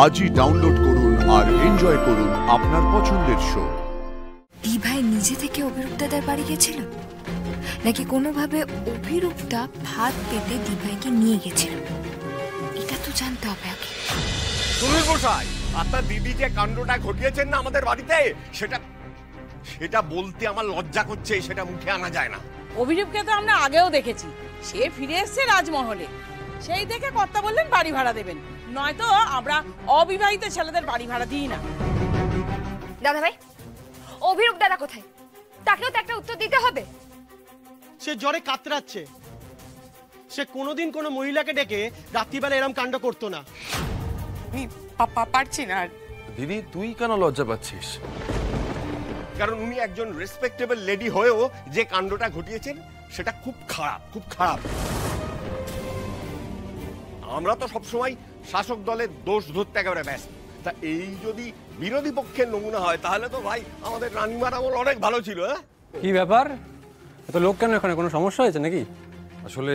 আজই ডাউনলোড করুন আর এনজয় করুন আপনার পছন্দের শো। দিভাই নিজে থেকে অভিরূপ দাদার বাড়ি গেছিল, নাকি কোনোভাবে অভিরূপদা ভাত পেতে দিভাইকে নিয়ে গেছিল? এটা তো জানতে হবে আগে। সুনীল গোসাই, আপনার দিদি যে কাণ্ডটা ঘটিয়েছেন না আমাদের বাড়িতে, সেটা বলতে আমার লজ্জা করছে, সেটা মুখে আনা যায় না। অভিরূপকে তো আমরা আগেও দেখেছি, সে ফিরে এসছে রাজমহলে। সেই দেখে কর্তা বললেন বাড়ি ভাড়া দেবেন, নয়তো আমরা অবিবাহিত ছেলেদের বাড়ি ভাড়া দিই না। দাদা ভাই, অভিরূপ দাদা কোথায়? তাকেও তো একটা উত্তর দিতে হবে। সে জ্বরে কাতরাচ্ছে। সে কোনোদিন কোনো মহিলাকে ডেকে রাত্রিবেলা এরম কাণ্ড করতো না। পারছি না। দিদি, তুই কেন লজ্জা পাচ্ছিস? কারণ উনি একজন রেসপেক্টেবল লেডি হয়েও যে কাণ্ডটা ঘটিয়েছেন সেটা খুব খারাপ, খুব খারাপ। আমরা তো সবসময় শাসক দলের দোষ ধরতে একেবারে ব্যস্ত। তা এই যদি বিরোধী পক্ষের নমুনা হয়, তাহলে তো ভাই আমাদের রানীমার আমল অনেক ভালো ছিল। কি ব্যাপার, এত লোক কেন? এখানে কোনো সমস্যা হয়েছে নাকি? আসলে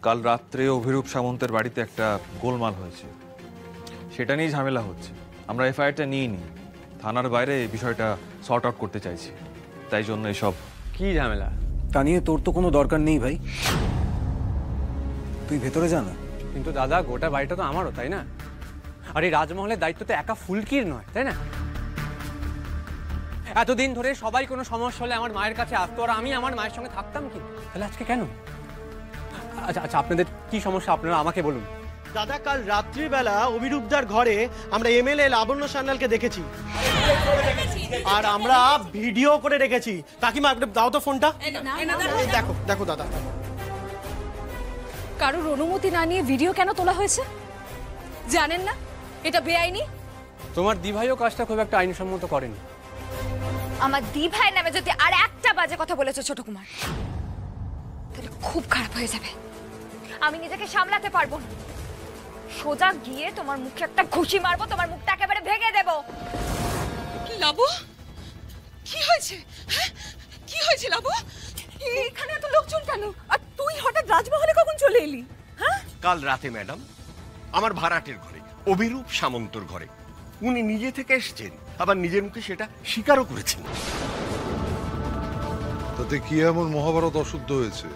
কাল রাত্রে অভিরূপ সামন্তের বাড়িতে একটা গোলমাল হয়েছে, সেটা নিয়ে ঝামেলা হচ্ছে। আমরা এফআইআরটা নিইনি, থানার বাইরে বিষয়টা সর্ট আউট করতে চাইছি, তাই জন্য এসব। কি ঝামেলা? তা নিয়ে তোর তো কোনো দরকার নেই ভাই, তুই ভেতরে জানা। কিন্তু দাদা, গোটা বাড়িটা তো আমারও, তাই না? আর এই রাজমহলের দায়িত্ব তো একা ফুলকির নয়, তাই না? এতদিন ধরে সবাই কোনো সমস্যা হলে আমার মায়ের কাছে আসতো, আর আমি আমার মায়ের সঙ্গে থাকতাম। কি তাহলে আজকে কেন? আচ্ছা আচ্ছা, আপনাদের কি সমস্যা আপনারা আমাকে বলুন। দাদা, কাল রাত্রিবেলা অভিরূপদার ঘরে আমরা এমএলএ লাবণ্য সান্যালকে দেখেছি, আর আমরা ভিডিও করে রেখেছি। কাকিমা, একটু দাও তো ফোনটা। দেখো দেখো দাদা, কারোর অনুমতি না নিয়ে ভিডিও কেন তোলা হয়েছে জানেন না? এটা বেআইনি। তোমার দিভাইও কাজটা খুব একটা আইনসম্মত করেনি। আমার দিভাই নামে যদি আর একটা বাজে কথা বলেছো ছোট কুমার, তাহলে খুব খারাপ হয়ে যাবে। আমি নিজেকে সামলাতে পারবো না। সোজা গিয়ে তোমার মুখে একটা ঘুষি মারবো, তোমার মুখটা একেবারে ভেঙে দেবো। লাবু, কি হয়েছে? কি হয়েছে লাবু? এখানে এত লোকজন কেন? আর তুই হঠাৎ রাজমহলে কখন চলে এলি? কাল রাতে ম্যাডাম, আমার ভাড়াটের ঘরে, অভিরূপ সামন্তর ঘরে উনি নিজে থেকে এসেছেন, আবার নিজের মুখে সেটা স্বীকারও করেছেন। তাতে কি এমন মহাভারত অশুদ্ধ হয়েছে?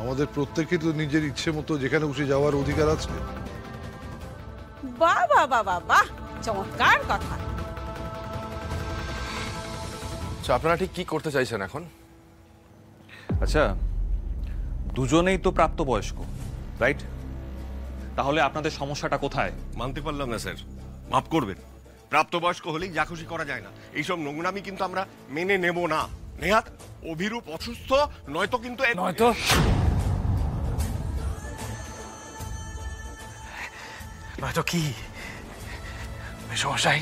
আমাদের প্রত্যেকের তো নিজের ইচ্ছে মতো যেখানে খুশি যাওয়ার অধিকার আছে। বাহ বাহ বাহ বাহ বাহ, চমৎকার কথা। আপনারা ঠিক কি করতে চাইছেন এখন? আচ্ছা, দুজনেই তো প্রাপ্তবয়স্ক, রাইট? তাহলে আপনাদের সমস্যাটা কোথায়? মানতে পারলাম না স্যার, মাফ করবেন। প্রাপ্তবয়স্ক হলেই যা খুশি করা যায় না, এইসব নোংরামি কিন্তু আমরা মেনে নেব না। নেহাত অভিরূপ অসুস্থ, নয়তো কিন্তু নয়তো কি মেশমশাই?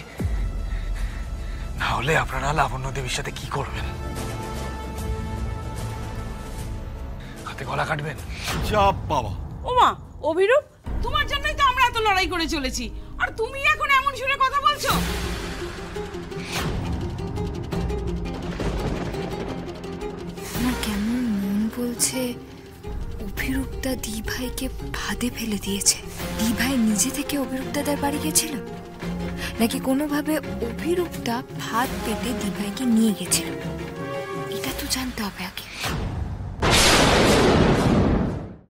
না হলে আপনারা লাবণ্য দেবীর সাথে কি করবেন? হাতে গলা কাটবেন? চাপ বাবা। ওমা, অভিরূপ, তোমার জন্যই তো আমরা এত লড়াই করে চলেছি, আর তুমি এখন এমন সুরে কথা বলছো। আমার কেমন মন বলছে অভিরূপদা দিভাইকে ফাঁদে ফেলে দিয়েছে। দিভাই নিজে থেকে অভিরূপ দাদার বাড়ি গেছিল, নাকি কোনোভাবে অভিরূপদা ভাত পেতে দিভাইকে নিয়ে গেছিল? এটা তো জানতে হবে আগে।